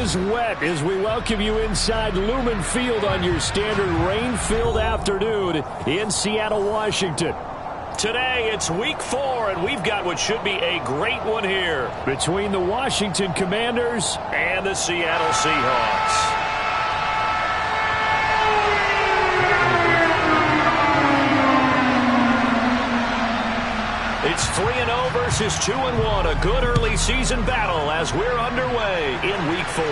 is wet as we welcome you inside Lumen Field on your standard rain-filled afternoon in Seattle, Washington. Today, it's week 4, and we've got what should be a great one here between the Washington Commanders and the Seattle Seahawks. It's 3-0 versus 2-1. A good early season battle as we're underway in week 4.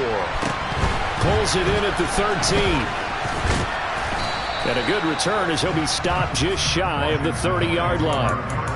Pulls it in at the 13. And a good return as he'll be stopped just shy of the 30-yard line.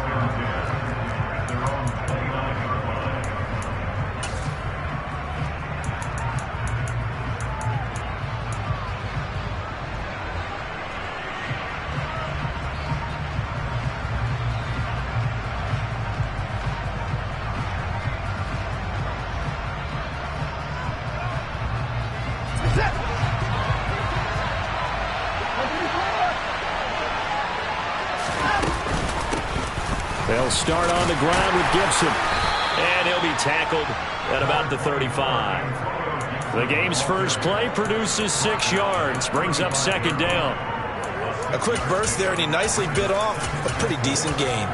They'll start on the ground with Gibson. And he'll be tackled at about the 35. The game's first play produces 6 yards. Brings up second down. A quick burst there, and he nicely bit off a pretty decent gain.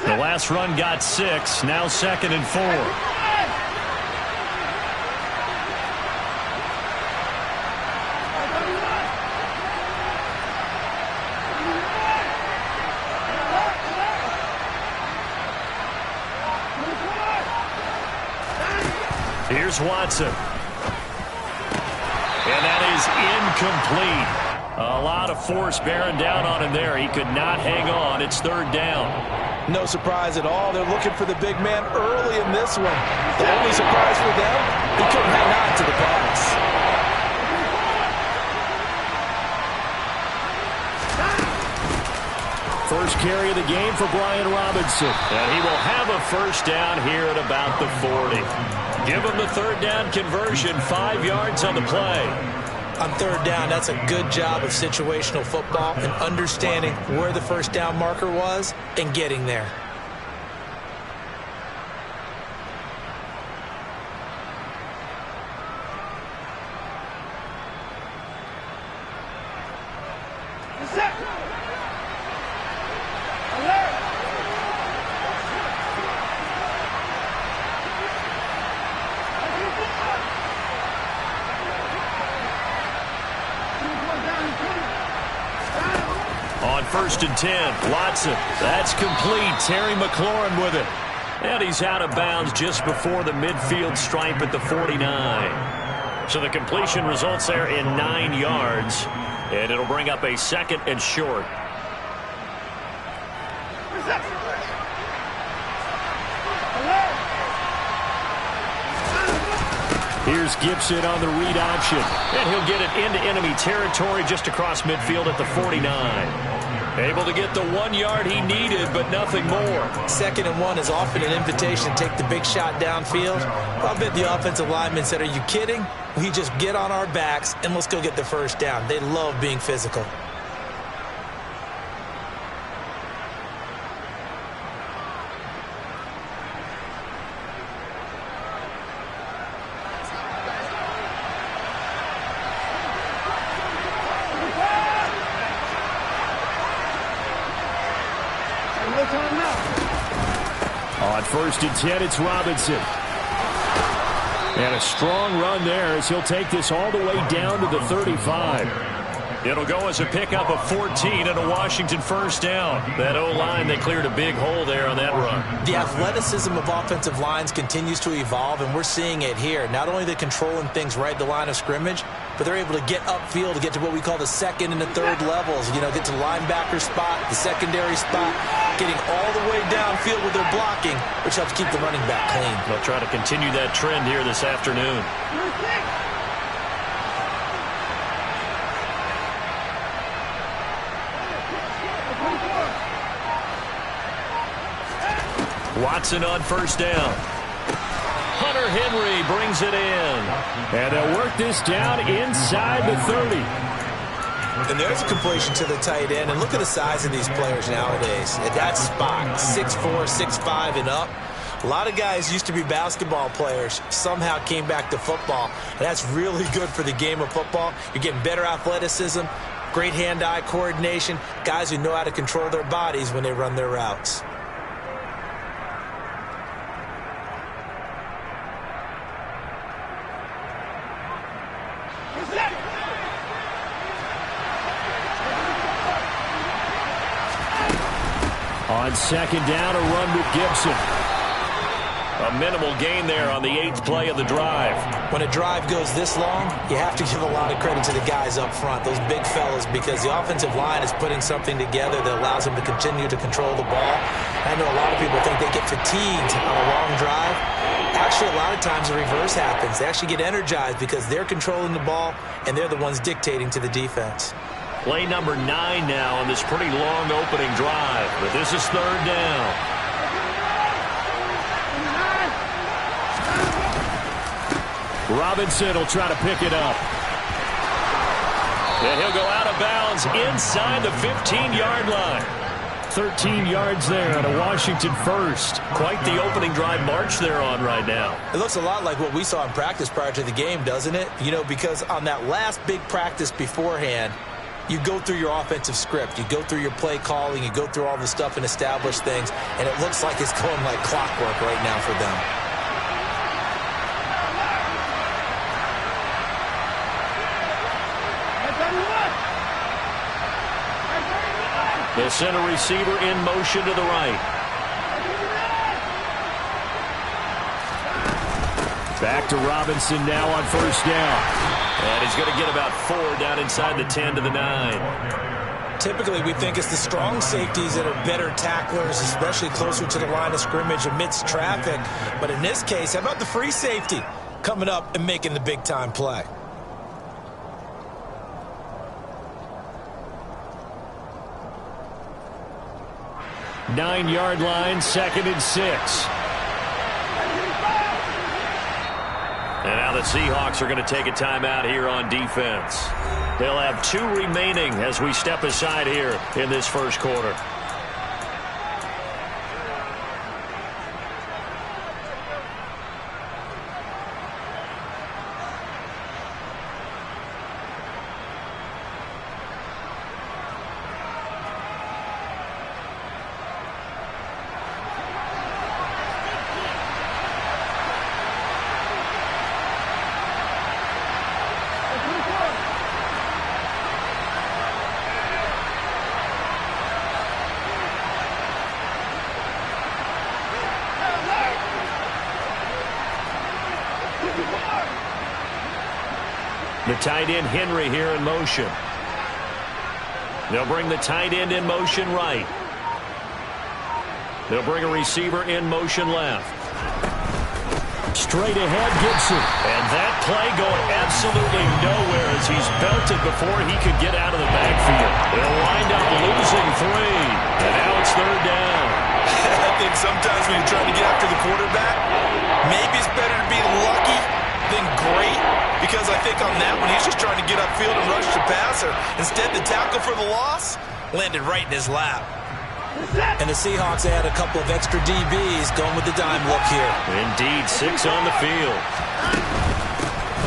The last run got 6. Now 2nd and 4. Here's Watson. And that is incomplete. A lot of force bearing down on him there. He could not hang on. It's 3rd down. No surprise at all. They're looking for the big man early in this one. The only surprise for them, he couldn't hang on to the pass. First carry of the game for Brian Robinson. And he will have a first down here at about the 40. Give him the 3rd down conversion. 5 yards on the play. On 3rd down, that's a good job of situational football and understanding where the first down marker was and getting there. On 1st and 10, Watson. That's complete. Terry McLaurin with it. And he's out of bounds just before the midfield stripe at the 49. So the completion results there in 9 yards. And it'll bring up a 2nd and short. Here's Gibson on the read option. And he'll get it into enemy territory just across midfield at the 49. Able to get the 1 yard he needed, but nothing more. 2nd and 1 is often an invitation to take the big shot downfield. I bet the offensive lineman said, are you kidding? We just get on our backs and let's go get the first down. They love being physical. On 1st and 10, it's Robinson. And a strong run there as he'll take this all the way down to the 35. It'll go as a pickup of 14 and a Washington first down. That O-line, they cleared a big hole there on that run. The athleticism of offensive lines continues to evolve, and we're seeing it here. Not only they're controlling things right at the line of scrimmage, but they're able to get upfield to get to what we call the 2nd and the 3rd levels. You know, get to the linebacker spot, the secondary spot, getting all the way downfield with their blocking, which helps keep the running back clean. They'll try to continue that trend here this afternoon. Watson on first down. Hunter Henry brings it in. And they'll work this down inside the 30. And there's a completion to the tight end. And look at the size of these players nowadays. At that spot, 6'4", 6'5", and up. A lot of guys used to be basketball players, somehow came back to football. And that's really good for the game of football. You're getting better athleticism, great hand-eye coordination, guys who know how to control their bodies when they run their routes. On 2nd down, a run with Gibson. A minimal gain there on the 8th play of the drive. When a drive goes this long, you have to give a lot of credit to the guys up front, those big fellas, because the offensive line is putting something together that allows them to continue to control the ball. I know a lot of people think they get fatigued on a long drive. Actually, a lot of times the reverse happens. They actually get energized because they're controlling the ball, and they're the ones dictating to the defense. Play number 9 now on this pretty long opening drive. But this is 3rd down. Robinson will try to pick it up. And he'll go out of bounds inside the 15-yard line. 13 yards there at a Washington first. Quite the opening drive march they're on right now. It looks a lot like what we saw in practice prior to the game, doesn't it? You know, because on that last big practice beforehand, you go through your offensive script. You go through your play calling. You go through all the stuff and establish things. And it looks like it's going like clockwork right now for them. They'll send a receiver in motion to the right. Back to Robinson now on first down. And he's going to get about 4 down inside the 10 to the 9. Typically, we think it's the strong safeties that are better tacklers, especially closer to the line of scrimmage amidst traffic. But in this case, how about the free safety coming up and making the big-time play? Nine-yard line, 2nd and 6. And now the Seahawks are going to take a timeout here on defense. They'll have 2 remaining as we step aside here in this first quarter. The tight end Henry here in motion. They'll bring the tight end in motion right. They'll bring a receiver in motion left. Straight ahead, Gibson. And that play going absolutely nowhere as he's belted before he could get out of the backfield. They'll wind up losing 3. And now it's third down. I think sometimes when you're trying to get after the quarterback, maybe it's better to be lucky than great. Because I think on that one, he's just trying to get upfield and rush the passer. Instead, the tackle for the loss landed right in his lap. And the Seahawks add a couple of extra DBs going with the dime look here. Indeed, 6 on the field.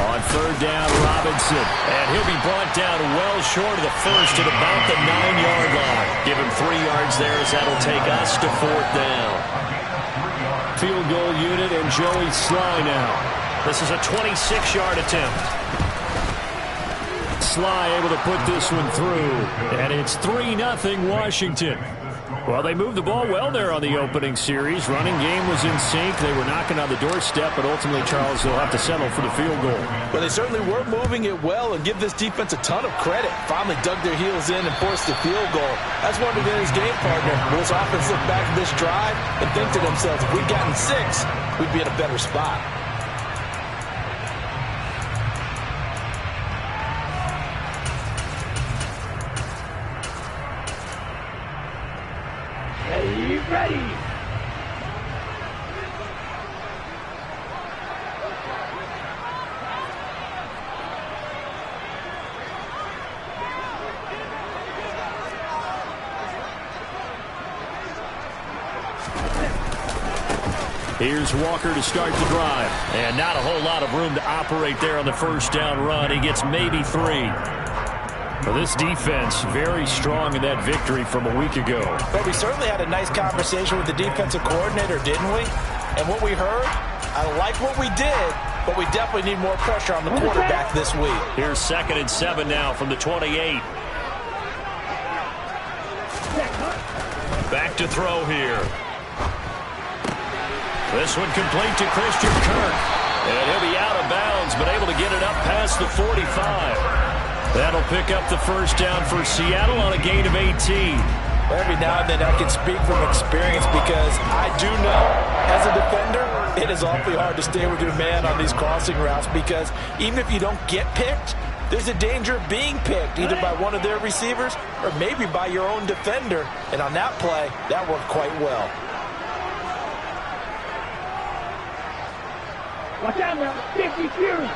On third down, Robinson. And he'll be brought down well short of the first at about the 9-yard line. Give him 3 yards there as that'll take us to fourth down. Field goal unit and Joey Sly now. This is a 26-yard attempt. Sly able to put this one through. And it's 3-0 Washington. Well, they moved the ball well there on the opening series. Running game was in sync. They were knocking on the doorstep, but ultimately, Charles, they'll have to settle for the field goal. Well, they certainly were moving it well, and give this defense a ton of credit. Finally dug their heels in and forced the field goal. That's one of his game partner. Will this offense look back at this drive and think to themselves, if we'd gotten 6, we'd be in a better spot. Ready. Here's Walker to start the drive. And not a whole lot of room to operate there on the first down run. He gets maybe 3. Well, this defense very strong in that victory from a week ago. But we certainly had a nice conversation with the defensive coordinator, didn't we? And what we heard, I like what we did, but we definitely need more pressure on the quarterback this week. Here's 2nd and 7 now from the 28. Back to throw here. This one complete to Christian Kirk. And he'll be out of bounds, but able to get it up past the 45. That'll pick up the first down for Seattle on a gain of 18. Every now and then I can speak from experience because I do know, as a defender, it is awfully hard to stay with your man on these crossing routes because even if you don't get picked, there's a danger of being picked either by one of their receivers or maybe by your own defender. And on that play, that worked quite well. Watch out now. 50 fury.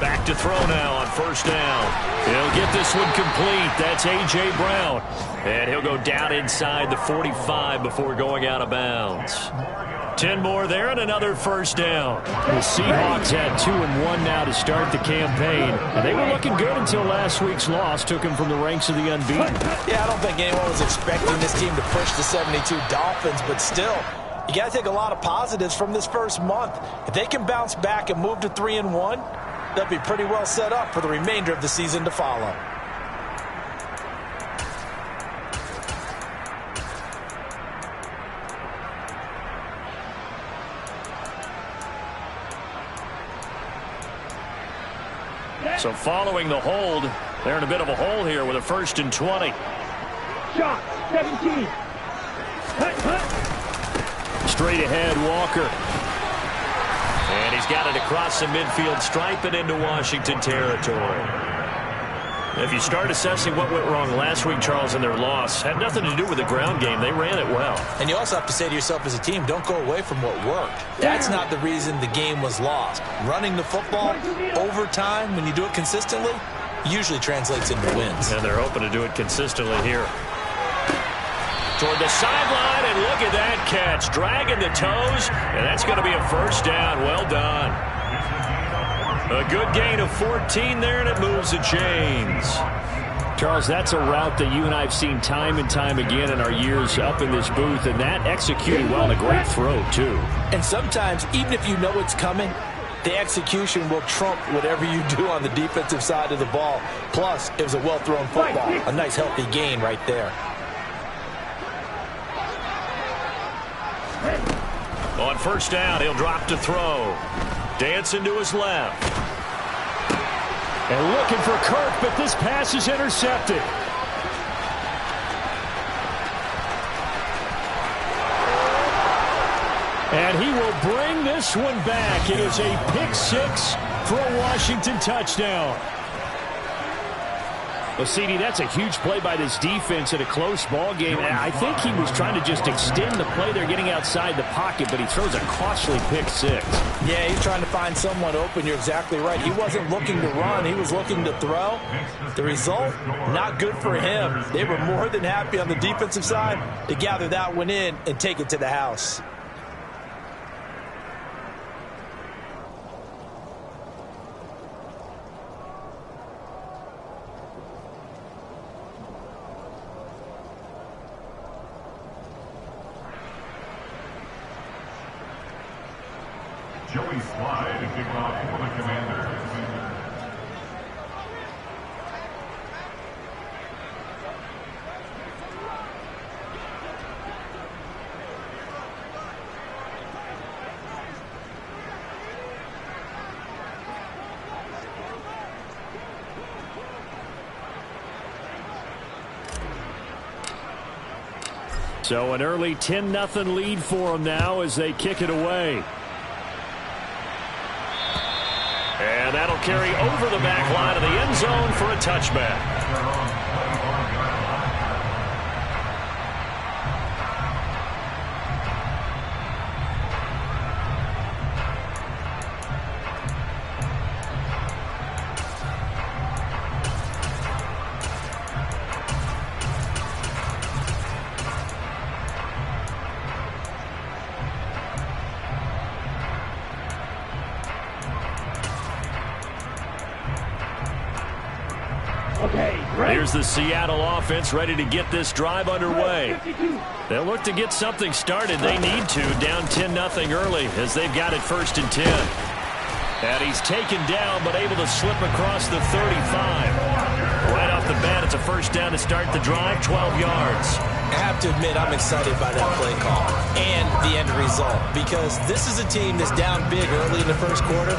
Back to throw now on first down. He'll get this one complete. That's A.J. Brown. And he'll go down inside the 45 before going out of bounds. 10 more there and another first down. The Seahawks had 2-1 now to start the campaign. And they were looking good until last week's loss took them from the ranks of the unbeaten. Yeah, I don't think anyone was expecting this team to push the 72 Dolphins, but still, you got to take a lot of positives from this first month. If they can bounce back and move to 3-1, they'll be pretty well set up for the remainder of the season to follow. So following the hold, they're in a bit of a hole here with a 1st and 20. Shot. 17. Straight ahead, Walker. And he's got it across the midfield stripe and into Washington territory. If you start assessing what went wrong last week, Charles, in their loss, had nothing to do with the ground game. They ran it well. And you also have to say to yourself as a team, don't go away from what worked. That's not the reason the game was lost. Running the football over time, when you do it consistently, usually translates into wins. And they're hoping to do it consistently here. Toward the sideline, and look at that catch. Dragging the toes, and that's going to be a first down. Well done. A good gain of 14 there, and it moves the chains. Charles, that's a route that you and I have seen time and time again in our years up in this booth, and that executed well, and a great throw, too. And sometimes, even if you know it's coming, the execution will trump whatever you do on the defensive side of the ball. Plus, it was a well-thrown football. A nice, healthy gain right there. On first down, he'll drop to throw. Dancing to his left. And looking for Kirk, but this pass is intercepted. And he will bring this one back. It is a pick six for a Washington touchdown. Well, CD, that's a huge play by this defense in a close ball game. I think he was trying to just extend the play. They're getting outside the pocket, but he throws a costly pick six. Yeah, he's trying to find someone open. You're exactly right. He wasn't looking to run. He was looking to throw. The result, not good for him. They were more than happy on the defensive side to gather that one in and take it to the house. Joey Slide to kick off for the Commanders. So an early 10-0 lead for them now as they kick it away. And that'll carry over the back line of the end zone for a touchback. Here's the Seattle offense ready to get this drive underway. They'll look to get something started. They need to, down 10-0 early as they've got it 1st and 10. And he's taken down but able to slip across the 35. Right off the bat, it's a first down to start the drive, 12 yards. I have to admit, I'm excited by that play call and the end result because this is a team that's down big early in the first quarter,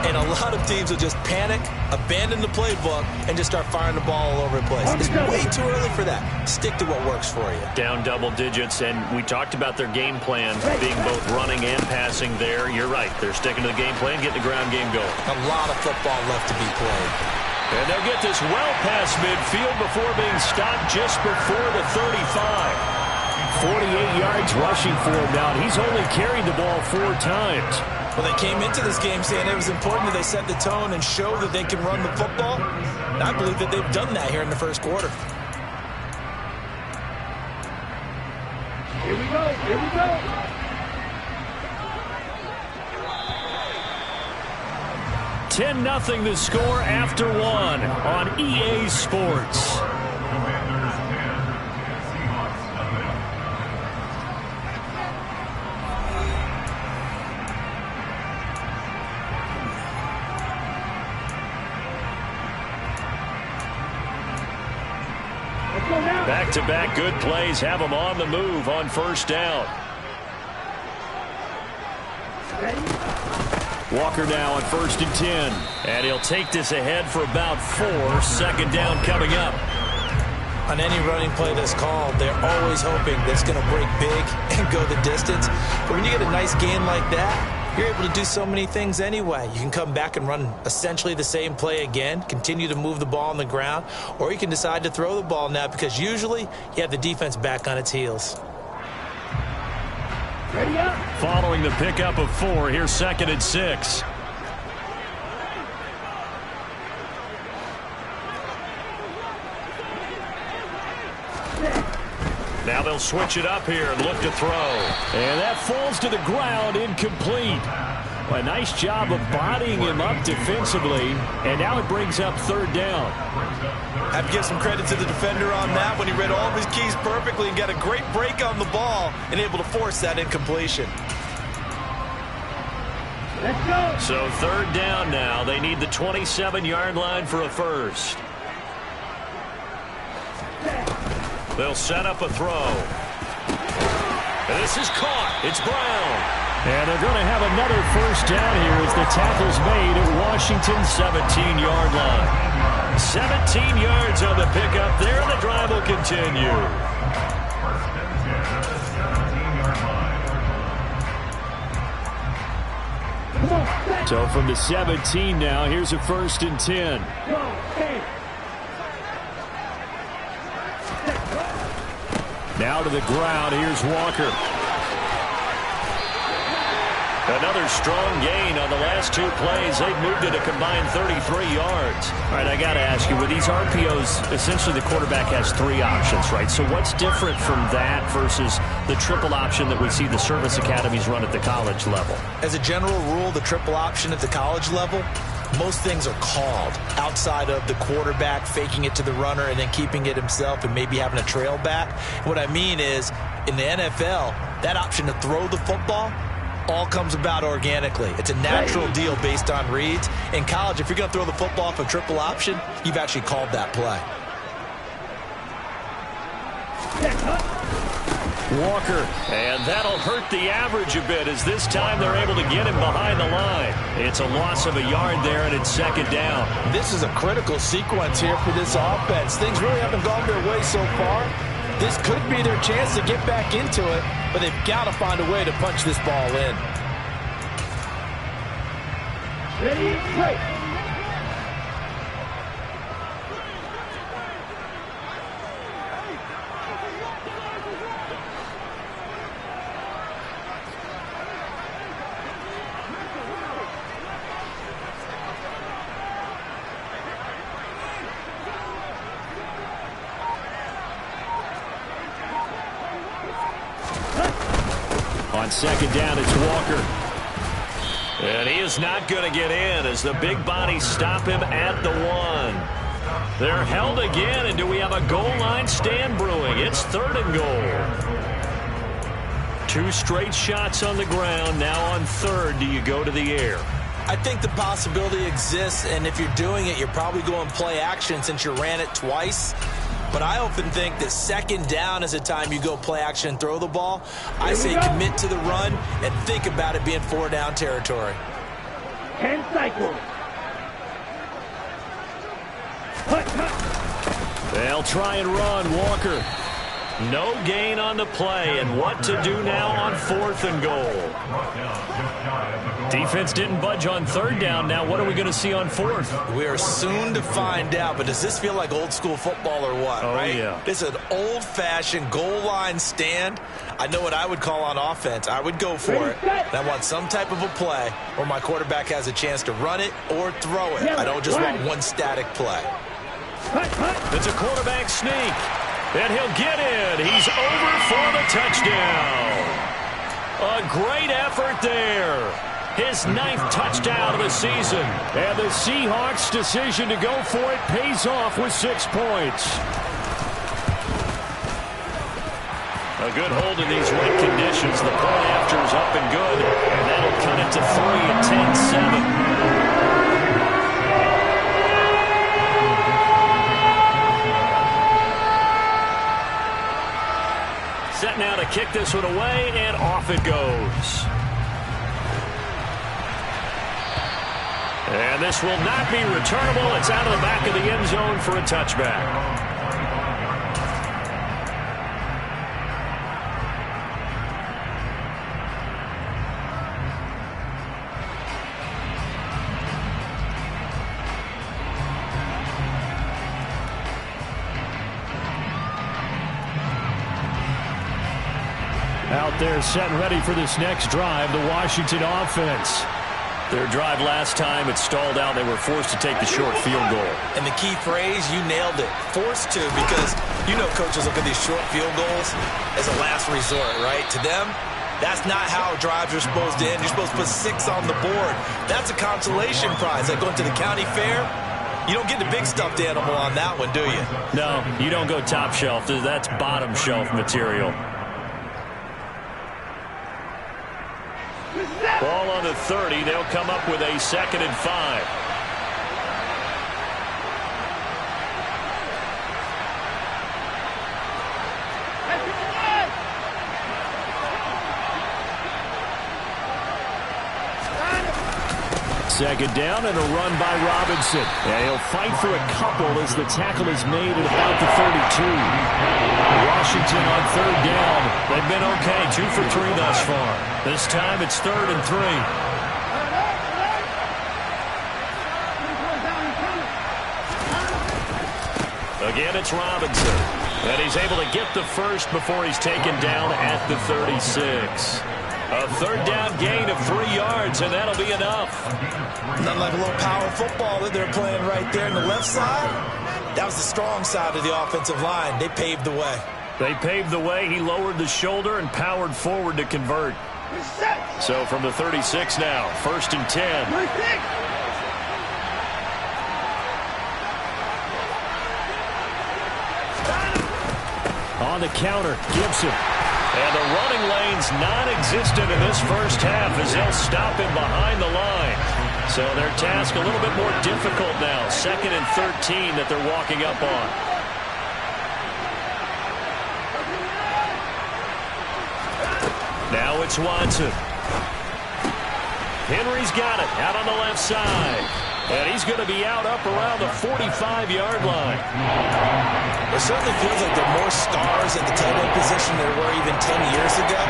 and a lot of teams will just panic, abandon the playbook, and just start firing the ball all over the place. It's way too early for that. Stick to what works for you. Down double digits, and we talked about their game plan being both running and passing there. You're right. They're sticking to the game plan, getting the ground game going. A lot of football left to be played. And they'll get this well past midfield before being stopped just before the 35. 48 yards rushing for him now. He's only carried the ball 4 times. Well, they came into this game saying it was important that they set the tone and show that they can run the football. And I believe that they've done that here in the first quarter. Here we go. Here we go. 10-0 the score after 1 on EA Sports. Back-to-back good plays have them on the move on first down. Walker now on 1st and 10. And he'll take this ahead for about 4. 2nd down coming up. On any running play that's called, they're always hoping that it's going to break big and go the distance. But when you get a nice gain like that, you're able to do so many things anyway. You can come back and run essentially the same play again, continue to move the ball on the ground, or you can decide to throw the ball now because usually you have the defense back on its heels. Ready up. Following the pickup of 4, here's 2nd and 6. Now they'll switch it up here and look to throw. And that falls to the ground, incomplete. Well, a nice job of bodying him up defensively, and now it brings up 3rd down. I have to give some credit to the defender on that when he read all of his keys perfectly and got a great break on the ball and able to force that incompletion. Let's go. So 3rd down now. They need the 27-yard line for a first. They'll set up a throw. And this is caught. It's Brown. And they're going to have another first down here as the tackle's made at Washington's 17-yard line. 17 yards on the pickup there, and the drive will continue. So from the 17 now, here's a 1st and 10. Now to the ground, here's Walker. Another strong gain on the last 2 plays. They've moved it a combined 33 yards. All right, I got to ask you, with these RPOs, essentially the quarterback has 3 options, right? So what's different from that versus the triple option that we see the service academies run at the college level? As a general rule, the triple option at the college level, most things are called outside of the quarterback faking it to the runner and then keeping it himself and maybe having a trail back. What I mean is, in the NFL, that option to throw the football all comes about organically. It's a natural deal based on reads. In college, if you're going to throw the football off a triple option, you've actually called that play. Walker, and that'll hurt the average a bit as this time they're able to get him behind the line. It's a loss of a yard there, and it's 2nd down. This is a critical sequence here for this offense. Things really haven't gone their way so far. This could be their chance to get back into it, but they've got to find a way to punch this ball in. Ready, play. On 2nd down, it's Walker. And he is not going to get in as the big bodies stop him at the 1. They're held again, and do we have a goal line stand brewing? It's 3rd and goal. 2 straight shots on the ground. Now on 3rd, do you go to the air? I think the possibility exists, and if you're doing it, you're probably going play action since you ran it twice. But I often think that 2nd down is a time you go play action and throw the ball. I say commit to the run and think about it being 4-down territory. 10 cycles. They'll try and run. Walker. No gain on the play, and what to do now on 4th and goal. Defense didn't budge on 3rd down. Now what are we going to see on 4th? We are soon to find out, but does this feel like old school football or what, right? Yeah. This is an old-fashioned goal line stand. I know what I would call on offense. I would go for it. And I want some type of a play where my quarterback has a chance to run it or throw it. I don't just want one static play. It's a quarterback sneak. And he'll get in. He's over for the touchdown. A great effort there. His 9th touchdown of the season. And the Seahawks' decision to go for it pays off with 6 points. A good hold in these wet conditions. The point after is up and good. And that'll cut it to 3 at 10-7. Set now to kick this one away, and off it goes. And this will not be returnable. It's out of the back of the end zone for a touchback. Out there set and ready for this next drive, the Washington offense. Their drive last time, it stalled out. They were forced to take the short field goal. And the key phrase, you nailed it, forced to, because you know coaches look at these short field goals as a last resort, right? To them, that's not how drives are supposed to end. You're supposed to put 6 on the board. That's a consolation prize. Like going to the county fair, you don't get the big stuffed animal on that one, do you? No, you don't go top shelf. That's bottom shelf material. Ball on the 30. They'll come up with a 2nd and 5. Second down and a run by Robinson. And he'll fight for a couple as the tackle is made at about the 32. Washington on 3rd down. They've been okay, 2 for 3 thus far. This time it's 3rd and 3. Again, it's Robinson. And he's able to get the first before he's taken down at the 36. A third down gain of 3 yards, and that'll be enough. Nothing like a little power football that they're playing right there on the left side. That was the strong side of the offensive line. They paved the way. They paved the way. He lowered the shoulder and powered forward to convert. So from the 36 now, 1st and 10. On the counter, Gibson. And the running lane's non-existent in this first half as they'll stop him behind the line. So their task a little bit more difficult now. 2nd and 13 that they're walking up on. Now it's Watson. Henry's got it out on the left side. And he's going to be out up around the 45-yard line. It certainly feels like there are more stars at the tight end position than there were even 10 years ago.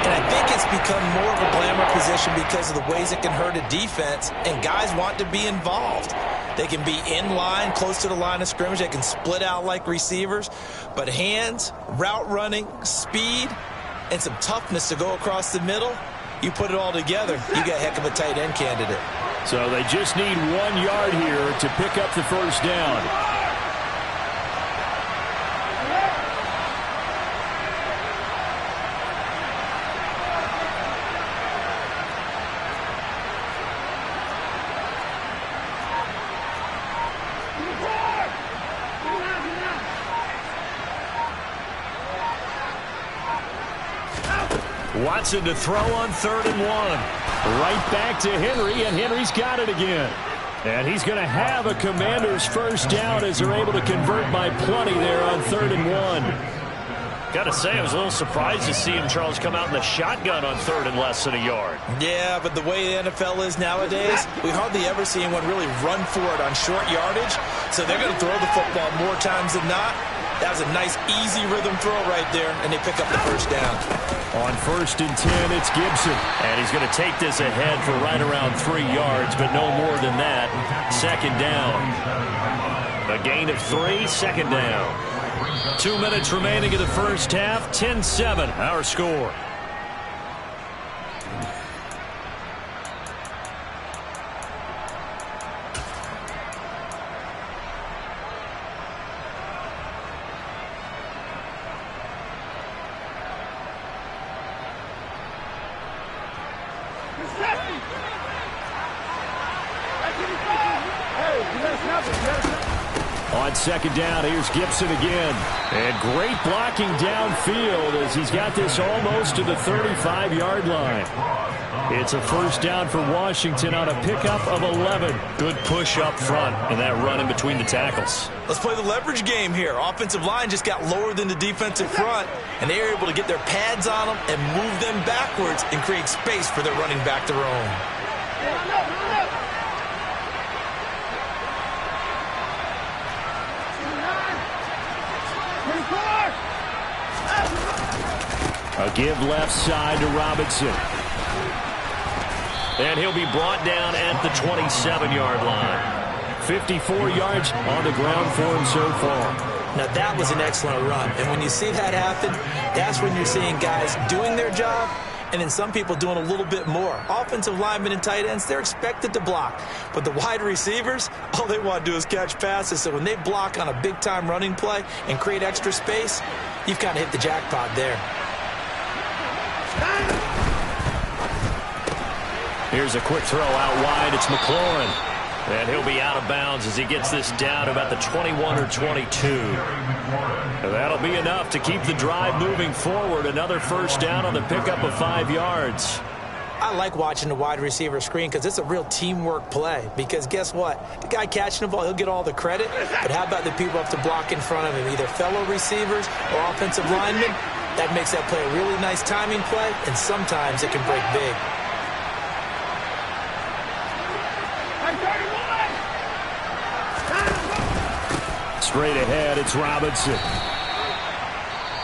And I think it's become more of a glamour position because of the ways it can hurt a defense, and guys want to be involved. They can be in line, close to the line of scrimmage. They can split out like receivers. But hands, route running, speed, and some toughness to go across the middle, you put it all together, you got a heck of a tight end candidate. So they just need 1 yard here to pick up the first down. Watson to throw on 3rd and 1. Right back to Henry, and Henry's got it again. And he's going to have a Commander's first down as they're able to convert by plenty there on 3rd and 1. Got to say, I was a little surprised to see him, Charles, come out in the shotgun on 3rd and less than a yard. Yeah, but the way the NFL is nowadays, we hardly ever see anyone really run for it on short yardage. So they're going to throw the football more times than not. That was a nice, easy rhythm throw right there, and they pick up the first down. On 1st and 10, it's Gibson. And he's going to take this ahead for right around 3 yards, but no more than that. 2nd down. A gain of 3, 2nd down. 2 minutes remaining in the first half. 10-7, our score. On 2nd down, here's Gibson again. And great blocking downfield as he's got this almost to the 35-yard line. It's a first down for Washington on a pickup of 11. Good push up front and that run in between the tackles. Let's play the leverage game here. Offensive line just got lower than the defensive front, and they were able to get their pads on them and move them backwards and create space for their running back to roam. A give left side to Robinson. And he'll be brought down at the 27-yard line. 54 yards on the ground for him so far. Now that was an excellent run. And when you see that happen, that's when you're seeing guys doing their job and then some people doing a little bit more. Offensive linemen and tight ends, they're expected to block. But the wide receivers, all they want to do is catch passes. So when they block on a big-time running play and create extra space, you've kind of hit the jackpot there. Here's a quick throw out wide. It's McLaurin. And he'll be out of bounds as he gets this down about the 21 or 22. That'll be enough to keep the drive moving forward. Another first down on the pickup of 5 yards. I like watching the wide receiver screen because it's a real teamwork play. Because guess what? The guy catching the ball, he'll get all the credit. But how about the people up to block in front of him, either fellow receivers or offensive linemen? That makes that play a really nice timing play, and sometimes it can break big. Straight ahead, it's Robinson.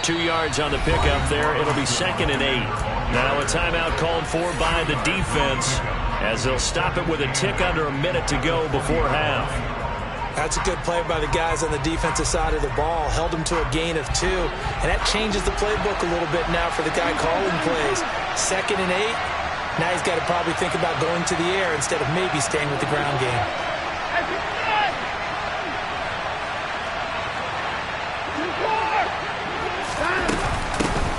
2 yards on the pickup there. It'll be 2nd and 8. Now a timeout called for by the defense as they'll stop it with a tick under a minute to go before half. That's a good play by the guys on the defensive side of the ball. Held them to a gain of 2. And that changes the playbook a little bit now for the guy calling plays. 2nd and 8. Now he's got to probably think about going to the air instead of maybe staying with the ground game.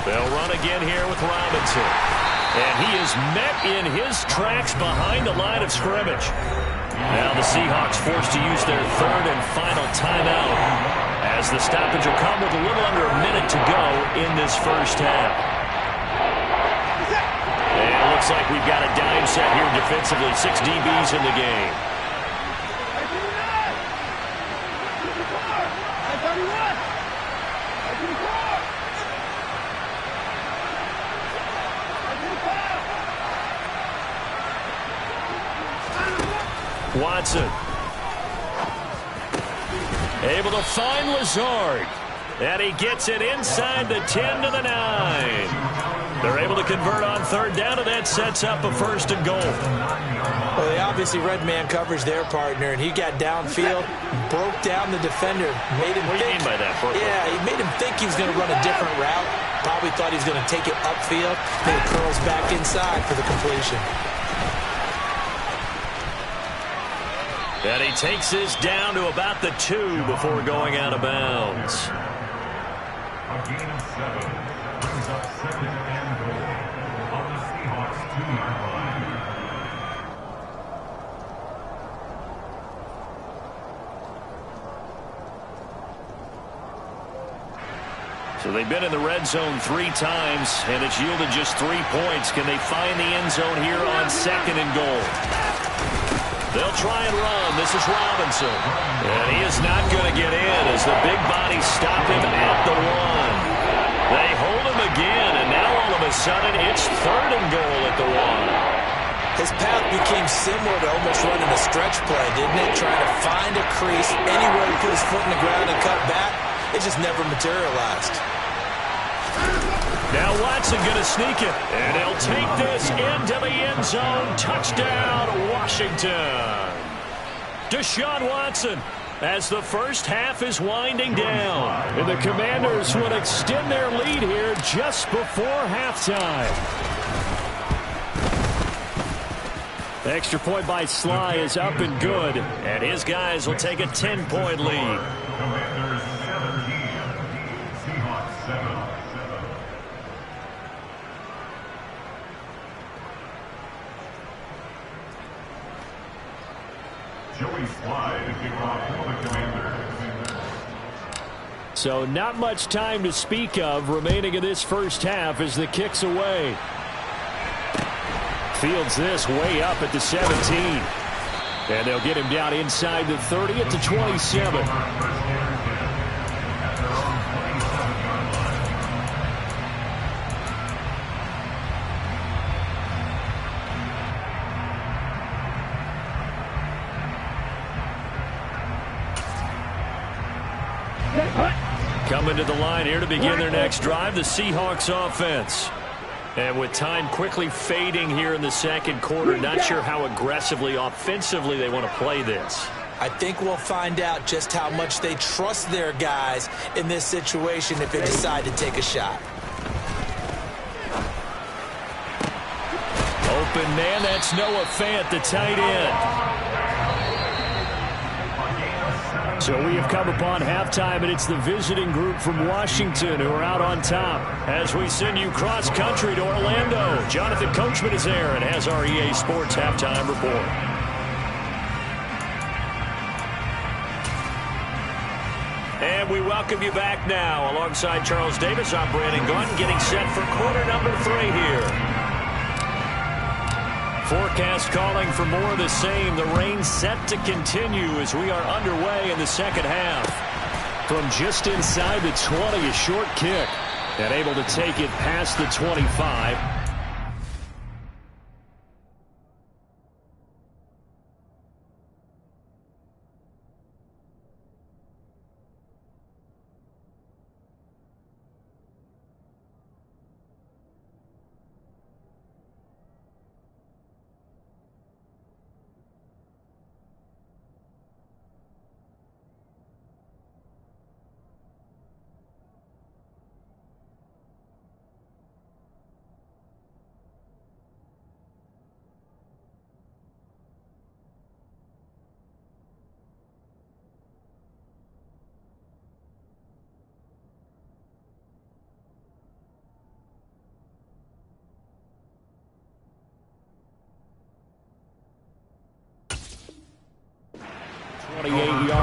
They'll run again here with Robinson. And he is met in his tracks behind the line of scrimmage. Now the Seahawks forced to use their 3rd and final timeout as the stoppage will come with a little under a minute to go in this first half. And it looks like we've got a dime set here defensively. 6 DBs in the game. Watson. Able to find Lazard. And he gets it inside the 10 to the 9. They're able to convert on 3rd down, and that sets up a 1st and goal. Well, they obviously read man coverage their partner, and he got downfield, broke down the defender, made him think. What do you mean by that, Brooklyn? Yeah, he made him think he was going to run a different route. Probably thought he was going to take it upfield. Then it curls back inside for the completion. And he takes this down to about the 2 before going out of bounds. A gain of 7 brings up 2nd and goal on the Seahawks 2-yard line. So they've been in the red zone 3 times, and it's yielded just 3 points. Can they find the end zone here on 2nd and goal? They'll try and run. This is Robinson. And he is not going to get in as the big bodies stop him at the 1. They hold him again, and now all of a sudden it's 3rd and goal at the 1. His path became similar to almost running a stretch play, didn't it? Trying to find a crease, anywhere to put his foot in the ground and cut back. It just never materialized. Now Watson going to sneak it, and he'll take this into the end zone. Touchdown, Washington. Deshaun Watson as the first half is winding down. And the Commanders will extend their lead here just before halftime. The extra point by Sly is up and good, and his guys will take a 10-point lead. Commanders 17, Seahawks 7. Joey Slide to kick off for the Commanders. So not much time to speak of remaining in this first half as the kick's away. Fields this way up at the 17. And they'll get him down inside the 30 at the 27. Coming to the line here to begin their next drive, the Seahawks offense. And with time quickly fading here in the second quarter, not sure how aggressively, offensively they want to play this. I think we'll find out just how much they trust their guys in this situation if they decide to take a shot. Open man, that's Noah Fant, the tight end. So we have come upon halftime, and it's the visiting group from Washington who are out on top. As we send you cross-country to Orlando, Jonathan Coachman is there and has our EA Sports halftime report. And we welcome you back now. Alongside Charles Davis, I'm Brandon Gordon, getting set for quarter number 3 here. Forecast calling for more of the same. The rain set to continue as we are underway in the second half. From just inside the 20, a short kick. And able to take it past the 25.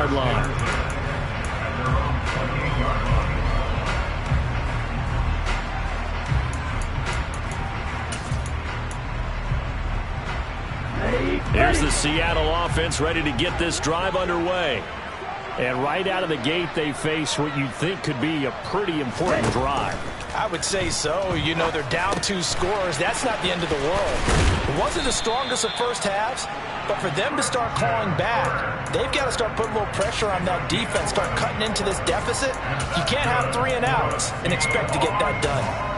28-yard line. Here's the Seattle offense ready to get this drive underway. And right out of the gate, they face what you'd think could be a pretty important drive. I would say so. You know, they're down 2 scores. That's not the end of the world. It wasn't the strongest of first halves, but for them to start clawing back, they've got to start putting a little pressure on that defense, start cutting into this deficit. You can't have 3 and outs and expect to get that done.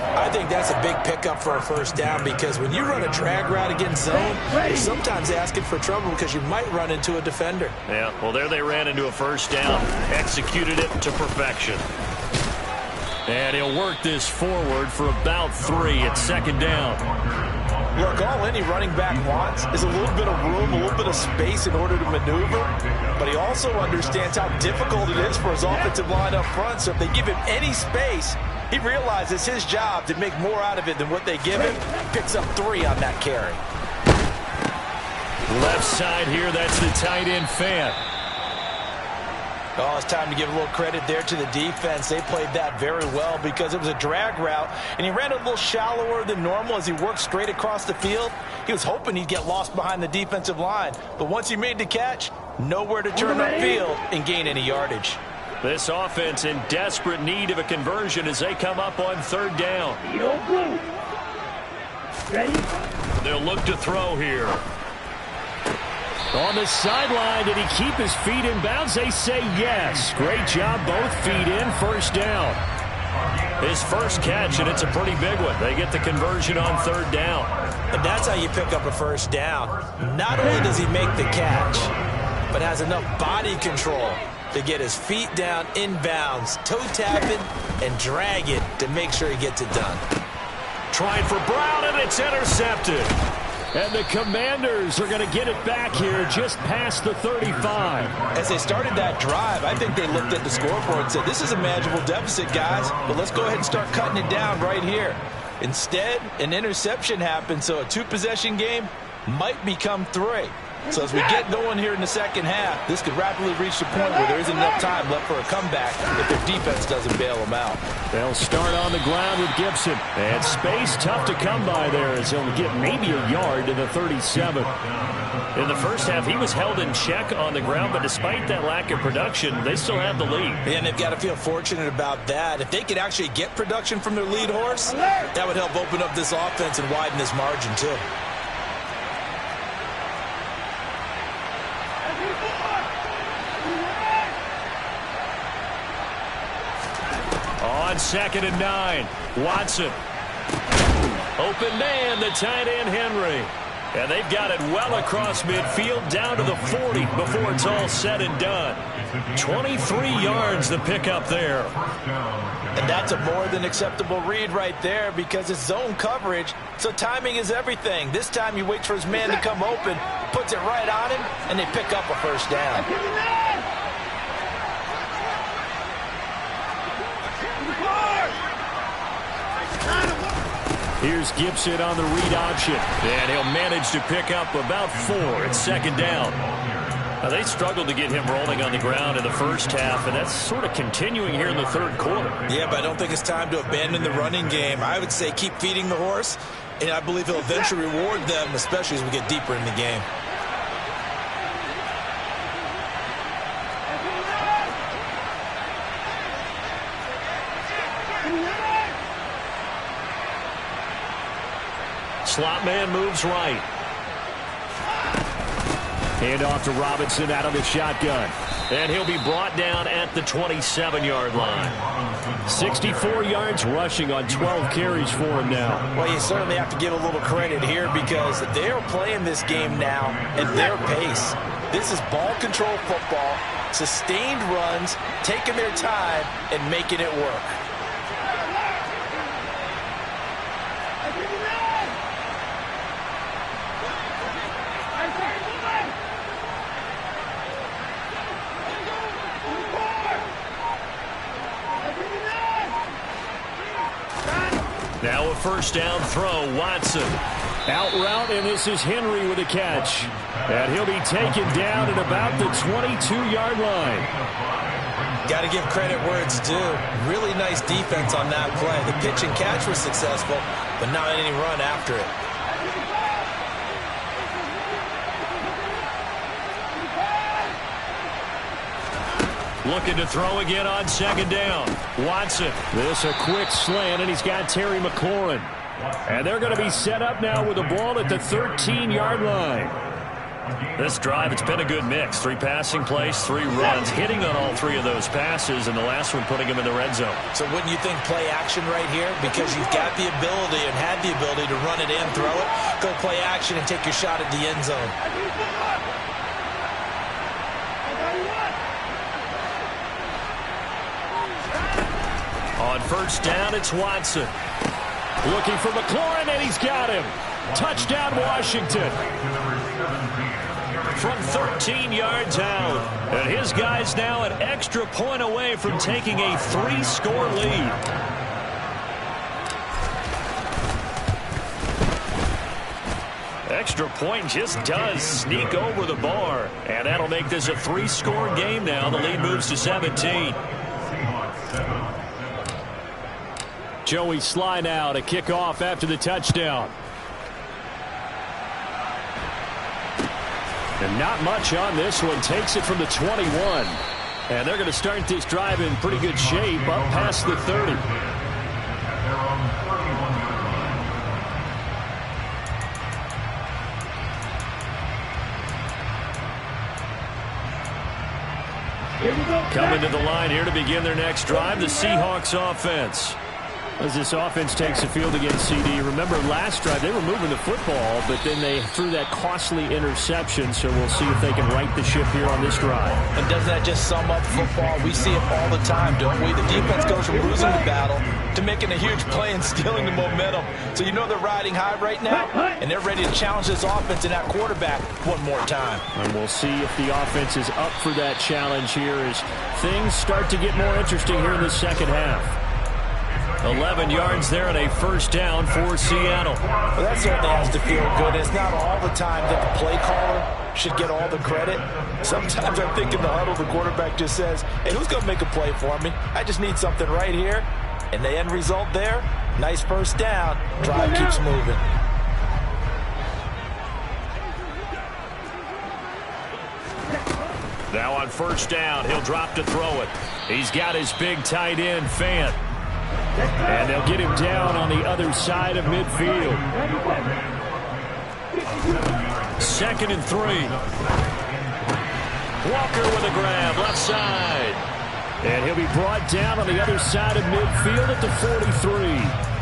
I think that's a big pickup for a first down, because when you run a drag route against zone, you're sometimes asking for trouble because you might run into a defender. Yeah, well, there they ran into a first down, executed it to perfection. And he'll work this forward for about 3 at second down. Look, all any running back wants is a little bit of room, a little bit of space in order to maneuver, but he also understands how difficult it is for his offensive line up front, so if they give him any space, he realizes his job to make more out of it than what they give him. Picks up 3 on that carry. Left side here, that's the tight end fan. Oh, it's time to give a little credit there to the defense. They played that very well because it was a drag route, and he ran a little shallower than normal as he worked straight across the field. He was hoping he'd get lost behind the defensive line, but once he made the catch, nowhere to turn upfield and gain any yardage. This offense in desperate need of a conversion as they come up on third down. Ready? They'll look to throw here. On the sideline, did he keep his feet in bounds? They say yes. Great job, both feet in, first down. His first catch, and it's a pretty big one. They get the conversion on third down. And that's how you pick up a first down. Not only does he make the catch, but has enough body control to get his feet down inbounds, toe tapping, and drag it to make sure he gets it done. Trying for Brown, and it's intercepted. And the Commanders are going to get it back here just past the 35. As they started that drive, I think they looked at the scoreboard and said, this is a manageable deficit, guys, but let's go ahead and start cutting it down right here. Instead, an interception happened, so a 2-possession game might become 3. So as we get going here in the second half, this could rapidly reach the point where there isn't enough time left for a comeback if their defense doesn't bail them out. They'll start on the ground with Gibson. And space tough to come by there as he'll get maybe a yard to the 37. In the first half, he was held in check on the ground, but despite that lack of production, they still have the lead. And they've got to feel fortunate about that. If they could actually get production from their lead horse, that would help open up this offense and widen this margin too. On 2nd and 9, Watson. Open man, the tight end Henry. And they've got it well across midfield down to the 40 before it's all said and done. 23 yards the pickup there. And that's a more than acceptable read right there because it's zone coverage, so timing is everything. This time he waits for his man to come open, puts it right on him, and they pick up a first down. Here's Gibson on the read option, and he'll manage to pick up about 4 at second down. Now, they struggled to get him rolling on the ground in the first half, and that's sort of continuing here in the third quarter. Yeah, but I don't think it's time to abandon the running game. I would say keep feeding the horse, and I believe he'll eventually reward them, especially as we get deeper in the game. Slot man moves right. Hand off to Robinson out of the shotgun. And he'll be brought down at the 27-yard line. 64 yards rushing on 12 carries for him now. Well, you certainly have to give a little credit here because they're playing this game now at their pace. This is ball control football, sustained runs, taking their time, and making it work. Now a first down throw, Watson. Out route, and this is Henry with a catch. And he'll be taken down at about the 22-yard line. Got to give credit where it's due. Really nice defense on that play. The pitch and catch was successful, but not any run after it. Looking to throw again on second down. Watson. This a quick slant, and he's got Terry McLaurin. And they're going to be set up now with the ball at the 13-yard line. This drive, it's been a good mix. 3 passing plays, 3 runs, hitting on all 3 of those passes, and the last one putting him in the red zone. So wouldn't you think play action right here? Because you've got the ability and had the ability to run it in, throw it, go play action, and take your shot at the end zone. On first down, it's Watson. Looking for McLaurin, and he's got him. Touchdown, Washington. From 13 yards out. And his guy's now an extra point away from taking a 3-score lead. Extra point just does sneak over the bar. And that'll make this a 3-score game now. The lead moves to 17. Joey Sly now to kick off after the touchdown. And not much on this one. Takes it from the 21. And they're going to start this drive in pretty good shape up past the 30. Coming to the line here to begin their next drive, the Seahawks offense. As this offense takes the field against CD. Remember last drive they were moving the football, but then they threw that costly interception, so we'll see if they can right the ship here on this drive. And doesn't that just sum up football? We see it all the time, don't we? The defense goes from losing the battle to making a huge play and stealing the momentum. So you know they're riding high right now, and they're ready to challenge this offense and that quarterback one more time. And we'll see if the offense is up for that challenge here as things start to get more interesting here in the second half. 11 yards there and a first down for Seattle. Well, that certainly has to feel good. It's not all the time that the play caller should get all the credit. Sometimes I'm thinking the huddle, the quarterback just says, hey, who's going to make a play for me? I just need something right here. And the end result there, nice first down. Drive keeps moving. Now on first down, he'll drop to throw it. He's got his big tight end, Fant. And they'll get him down on the other side of midfield. 2nd and 3. Walker with a grab, left side. And he'll be brought down on the other side of midfield at the 43.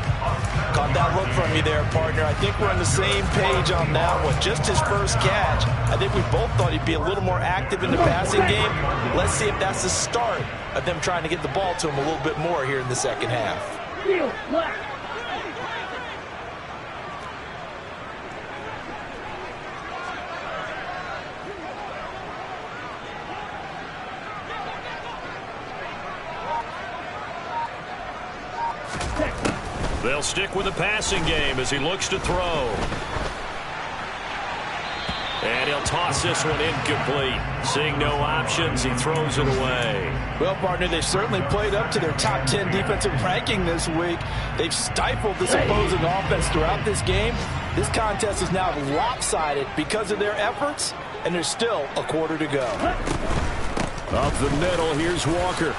Caught that look from you there, partner. I think we're on the same page on that one. Just his first catch. I think we both thought he'd be a little more active in the passing game. Let's see if that's the start of them trying to get the ball to him a little bit more here in the second half. They'll stick with the passing game as he looks to throw. And he'll toss this one incomplete. Seeing no options, he throws it away. Well, partner, they've certainly played up to their top 10 defensive ranking this week. They've stifled this opposing offense throughout this game. This contest is now lopsided because of their efforts, and there's still a quarter to go. Up the middle, here's Walker.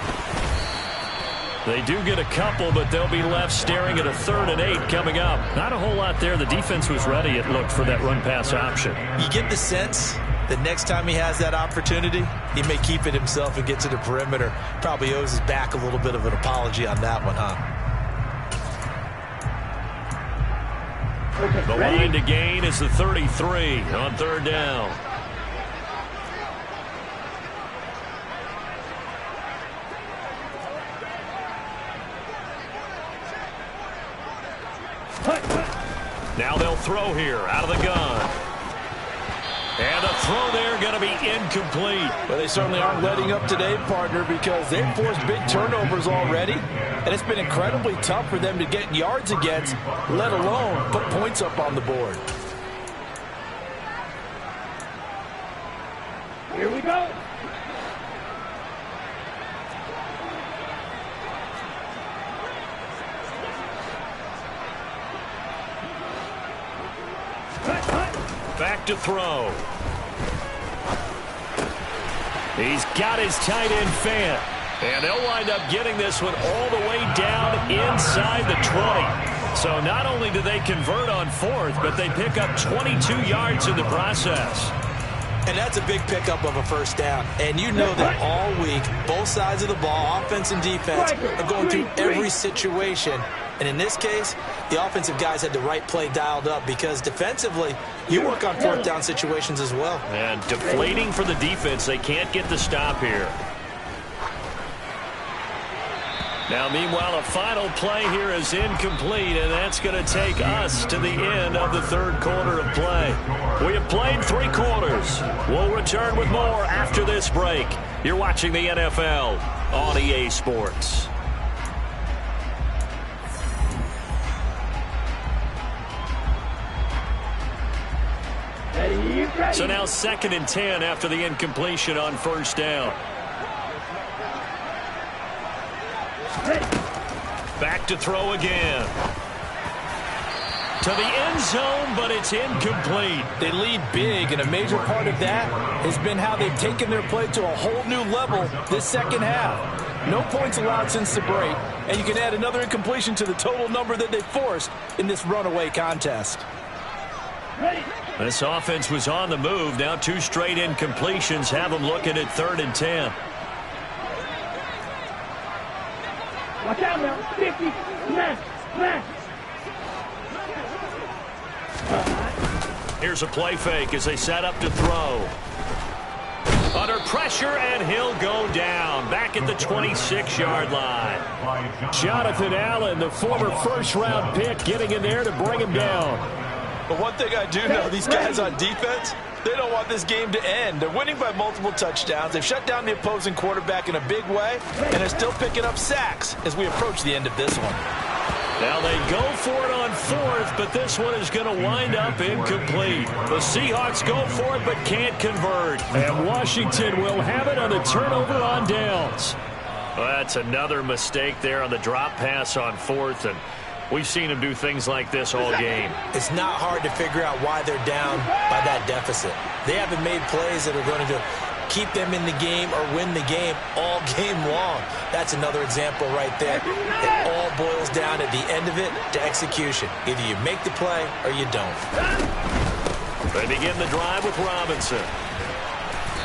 They do get a couple, but they'll be left staring at a 3rd and 8 coming up. Not a whole lot there. The defense was ready, it looked, for that run-pass option. You get the sense that next time he has that opportunity, he may keep it himself and get to the perimeter. Probably owes his back a little bit of an apology on that one, huh? The line to gain is the 33 on 3rd down. Now they'll throw here out of the gun. And the throw there going to be incomplete. Well, they certainly aren't letting up today, partner, because they've forced big turnovers already. And it's been incredibly tough for them to get yards against, let alone put points up on the board. Here we go. Back to throw. He's got his tight end fan. And they'll wind up getting this one all the way down inside the 20. So not only do they convert on fourth, but they pick up 22 yards in the process. And that's a big pickup of a first down. And you know that all week, both sides of the ball, offense and defense, are going through every situation. And in this case, the offensive guys had the right play dialed up because defensively, you work on fourth down situations as well. And deflating for the defense. They can't get the stop here. Now, meanwhile, a final play here is incomplete, and that's going to take us to the end of the third quarter of play. We have played 3 quarters. We'll return with more after this break. You're watching the NFL on EA Sports. So now 2nd and 10 after the incompletion on first down. Back to throw again. To the end zone, but it's incomplete. They lead big, and a major part of that has been how they've taken their play to a whole new level this second half. No points allowed since the break, and you can add another incompletion to the total number that they forced in this runaway contest. This offense was on the move. Now 2 straight incompletions have them looking at 3rd and 10. Watch out now. 50. Smash. Here's a play fake as they set up to throw. Under pressure, and he'll go down. Back at the 26-yard line. Jonathan Allen, the former first-round pick, getting in there to bring him down. But one thing I do know, these guys on defense, they don't want this game to end. They're winning by multiple touchdowns. They've shut down the opposing quarterback in a big way, and they're still picking up sacks as we approach the end of this one. Now they go for it on fourth, but this one is going to wind up incomplete. The Seahawks go for it, but can't convert. And Washington will have it on the turnover on downs. Well, that's another mistake there on the drop pass on fourth, and we've seen them do things like this all game. It's not hard to figure out why they're down by that deficit. They haven't made plays that are going to keep them in the game or win the game all game long. That's another example right there. It all boils down at the end of it to execution. Either you make the play or you don't. They begin the drive with Robinson.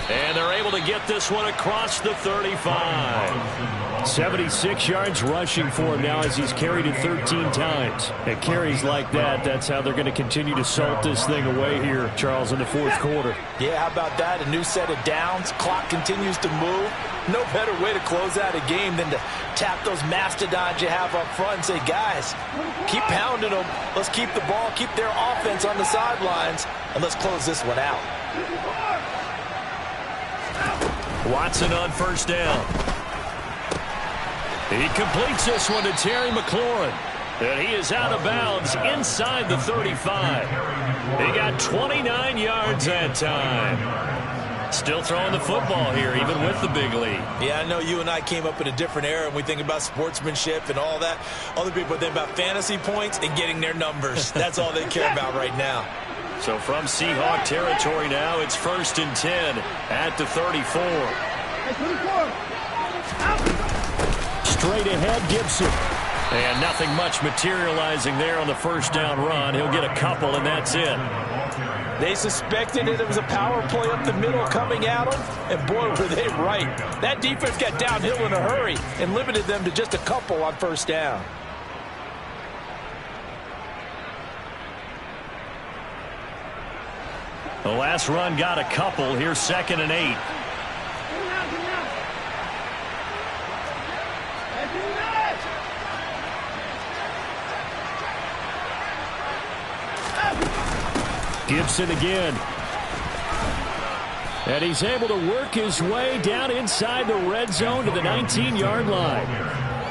And they're able to get this one across the 35. 76 yards rushing for him now as he's carried it 13 times. And carries like that, that's how they're going to continue to salt this thing away here, Charles, in the fourth quarter. Yeah, how about that? A new set of downs. Clock continues to move. No better way to close out a game than to tap those mastodons you have up front and say, guys, keep pounding them. Let's keep the ball, keep their offense on the sidelines, and let's close this one out. Watson on first down. He completes this one to Terry McLaurin. And he is out of bounds inside the 35. He got 29 yards that time. Still throwing the football here, even with the big lead. Yeah, I know you and I came up in a different era, and we think about sportsmanship and all that. Other people think about fantasy points and getting their numbers. That's all they care about right now. So from Seahawk territory now, it's 1st and 10 at the 34. Straight ahead, Gibson. And nothing much materializing there on the first down run. He'll get a couple, and that's it. They suspected it was a power play up the middle coming at them, and boy, were they right. That defense got downhill in a hurry and limited them to just a couple on first down. The last run got a couple. Here's 2nd and 8. Gibson again. And he's able to work his way down inside the red zone to the 19-yard line.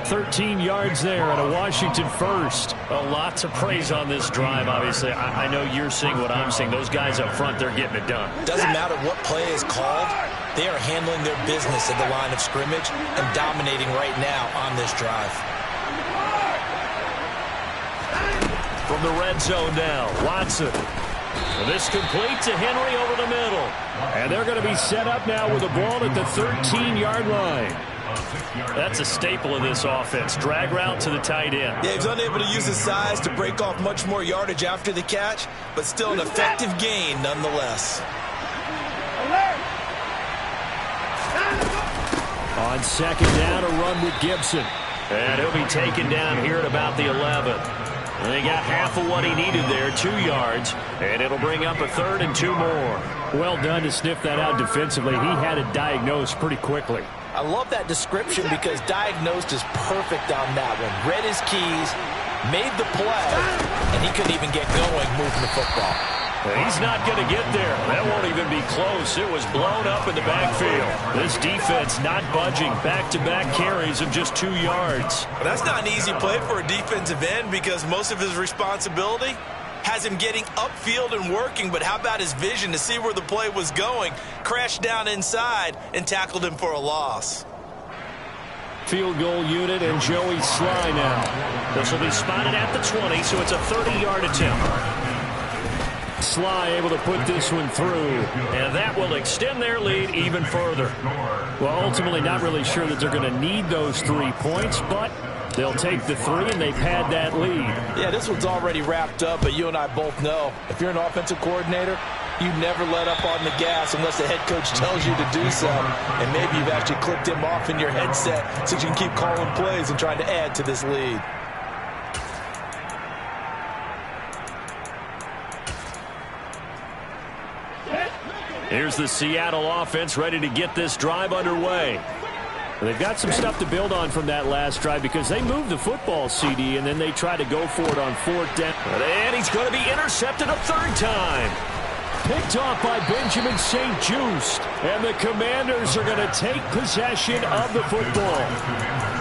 13 yards there at a Washington first. A lot to praise on this drive, obviously. I know you're seeing what I'm seeing. Those guys up front, they're getting it done. Doesn't matter what play is called. They are handling their business at the line of scrimmage and dominating right now on this drive. From the red zone now, Watson. This complete to Henry over the middle. And they're going to be set up now with the ball at the 13-yard line. That's a staple of this offense. Drag route to the tight end. Yeah, he's unable to use his size to break off much more yardage after the catch, but still an effective gain nonetheless. On second down, a run with Gibson. And he'll be taken down here at about the 11. And he got half of what he needed there, 2 yards, and it'll bring up a 3rd and 2 more. Well done to sniff that out defensively. He had it diagnosed pretty quickly. I love that description because diagnosed is perfect on that one. Read his keys, made the play, and he couldn't even get going moving the football. He's not going to get there. That won't even be close. It was blown up in the backfield. This defense not budging. Back-to-back carries of just 2 yards. Well, that's not an easy play for a defensive end because most of his responsibility has him getting upfield and working, but how about his vision to see where the play was going? Crashed down inside and tackled him for a loss. Field goal unit and Joey Sly now. This will be spotted at the 20, so it's a 30-yard attempt. Sly able to put this one through, and that will extend their lead even further. Well, ultimately not really sure that they're going to need those 3 points, but they'll take the 3, and they've had that lead. Yeah, this one's already wrapped up, but you and I both know if you're an offensive coordinator, you never let up on the gas unless the head coach tells you to do so, and maybe you've actually clicked him off in your headset so you can keep calling plays and trying to add to this lead. Here's the Seattle offense ready to get this drive underway. They've got some stuff to build on from that last drive because they moved the football, CD, and then they try to go for it on 4th down. And he's going to be intercepted a 3rd time. Picked off by Benjamin St. Juste. And the Commanders are going to take possession of the football.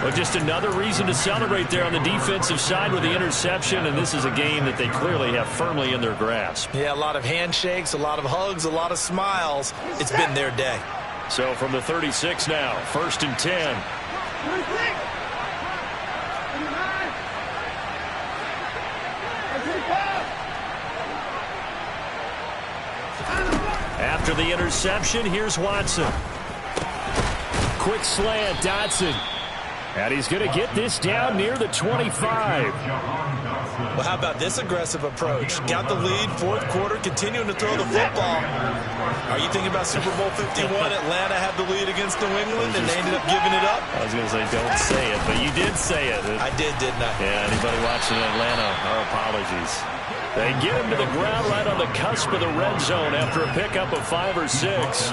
Well, just another reason to celebrate there on the defensive side with the interception, and this is a game that they clearly have firmly in their grasp. Yeah, a lot of handshakes, a lot of hugs, a lot of smiles. It's been their day. So from the 36 now, 1st and 10. After the interception, here's Watson. Quick slant, Dotson. And he's going to get this down near the 25. Well, how about this aggressive approach? Got the lead, 4th quarter, continuing to throw the football. Are you thinking about Super Bowl 51? Atlanta had the lead against New England, and they ended up giving it up? I was going to say, don't say it, but you did say it. I did, didn't I? Yeah, anybody watching Atlanta, our apologies. They get him to the ground right on the cusp of the red zone after a pickup of 5 or 6.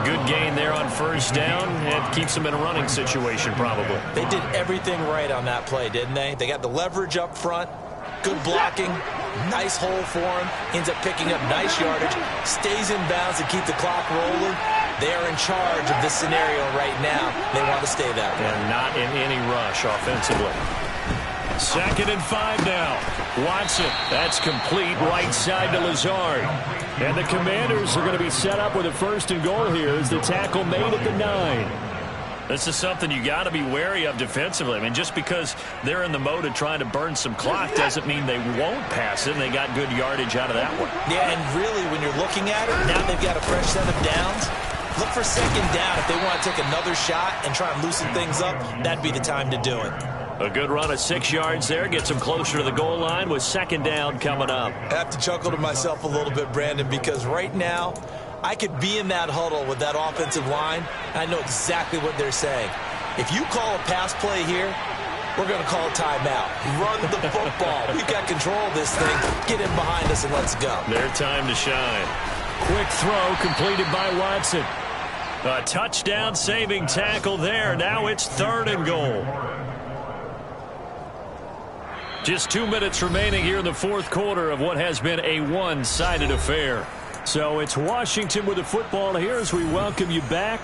Good gain there on 1st down. It keeps them in a running situation, probably. They did everything right on that play, didn't they? They got the leverage up front, good blocking, nice hole for him, ends up picking up nice yardage, stays in bounds to keep the clock rolling. They are in charge of this scenario right now. They want to stay that way. And not in any rush offensively. 2nd and 5 now. Watson, that's complete right side to Lazard. And the Commanders are going to be set up with a 1st and goal here as the tackle made at the 9. This is something you got to be wary of defensively. I mean, just because they're in the mode of trying to burn some clock doesn't mean they won't pass it, and they got good yardage out of that one. Yeah, and really, when you're looking at it, now they've got a fresh set of downs. Look for 2nd down. If they want to take another shot and try and loosen things up, that'd be the time to do it. A good run of 6 yards there. Gets them closer to the goal line with 2nd down coming up. I have to chuckle to myself a little bit, Brandon, because right now I could be in that huddle with that offensive line. I know exactly what they're saying. If you call a pass play here, we're going to call a timeout. Run the football. We've got control of this thing. Get in behind us and let's go. Their time to shine. Quick throw completed by Watson. A touchdown saving tackle there. Now it's 3rd and goal. Just 2 minutes remaining here in the 4th quarter of what has been a one-sided affair. So it's Washington with the football here as we welcome you back.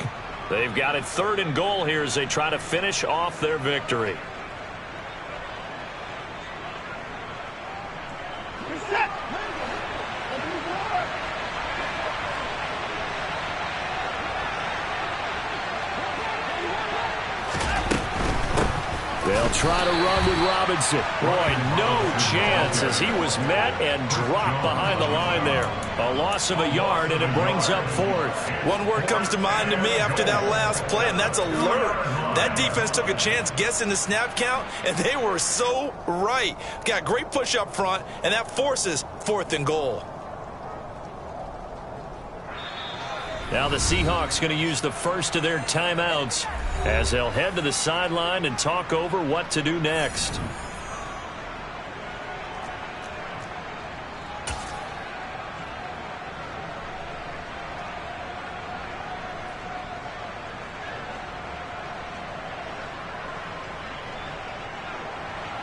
They've got it 3rd and goal here as they try to finish off their victory. They'll try to run with Robinson. Boy, no chance as he was met and dropped behind the line there. A loss of a yard, and it brings up 4th. One word comes to mind to me after that last play, and that's alert. That defense took a chance guessing the snap count, and they were so right. Got great push up front, and that forces 4th and goal. Now the Seahawks going to use the first of their timeouts as they'll head to the sideline and talk over what to do next.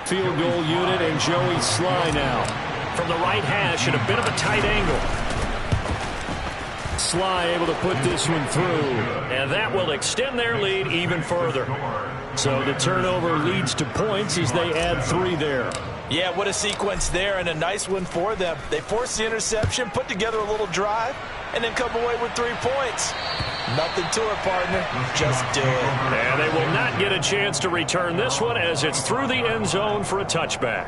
Field goal unit and Joey Sly now. From the right hash at a bit of a tight angle. Sly able to put this one through, and that will extend their lead even further. So the turnover leads to points as they add 3 there. Yeah, what a sequence there, and a nice one for them. They forced the interception, put together a little drive, and then come away with 3 points. Nothing to it, partner. Just do it. And they will not get a chance to return this one as it's through the end zone for a touchback.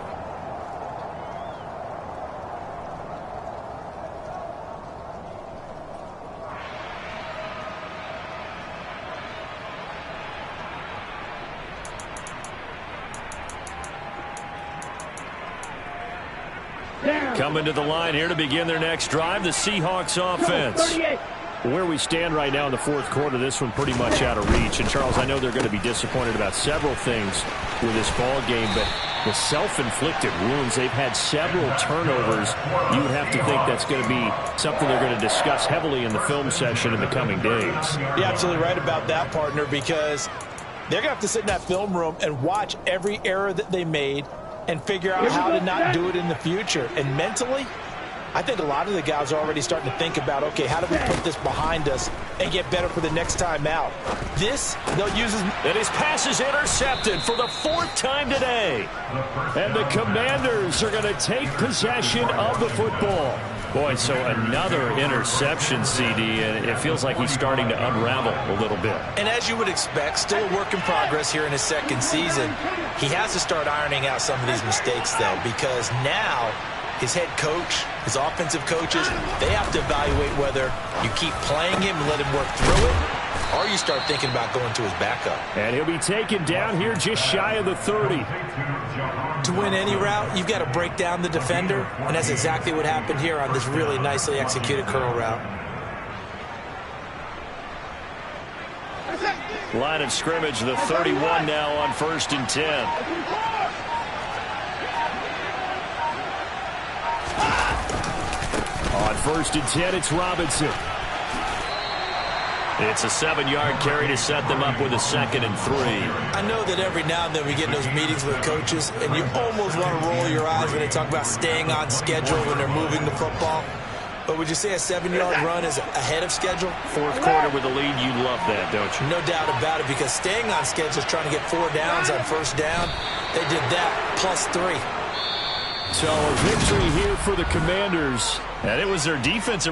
Coming to the line here to begin their next drive, the Seahawks offense. Where we stand right now in the 4th quarter, this one pretty much out of reach. And, Charles, I know they're going to be disappointed about several things with this ball game, but the self-inflicted wounds, they've had several turnovers. You would have to think that's going to be something they're going to discuss heavily in the film session in the coming days. You're absolutely right about that, partner, because they're going to have to sit in that film room and watch every error that they made and figure out how to not do it in the future. And mentally, I think a lot of the guys are already starting to think about, okay, how do we put this behind us and get better for the next time out? This, they'll use as... And his pass is intercepted for the 4th time today. And the Commanders are going to take possession of the football. Boy, so another interception, CD, and it feels like he's starting to unravel a little bit. And as you would expect, still a work in progress here in his 2nd season. He has to start ironing out some of these mistakes, though, because now his head coach, his offensive coaches, they have to evaluate whether you keep playing him and let him work through it, or you start thinking about going to his backup. And he'll be taken down here just shy of the 30. To win any route, you've got to break down the defender, and that's exactly what happened here on this really nicely executed curl route. Line of scrimmage, the 31 now on 1st and 10. On 1st and 10, it's Robinson. It's a 7-yard carry to set them up with a 2nd and 3. I know that every now and then we get in those meetings with coaches, and you almost want to roll your eyes when they talk about staying on schedule when they're moving the football. But would you say a 7-yard run is ahead of schedule? 4th quarter with the lead, you love that, don't you? No doubt about it, because staying on schedule is trying to get 4 downs on 1st down. They did that plus 3. So a victory here for the Commanders. And it was their defensive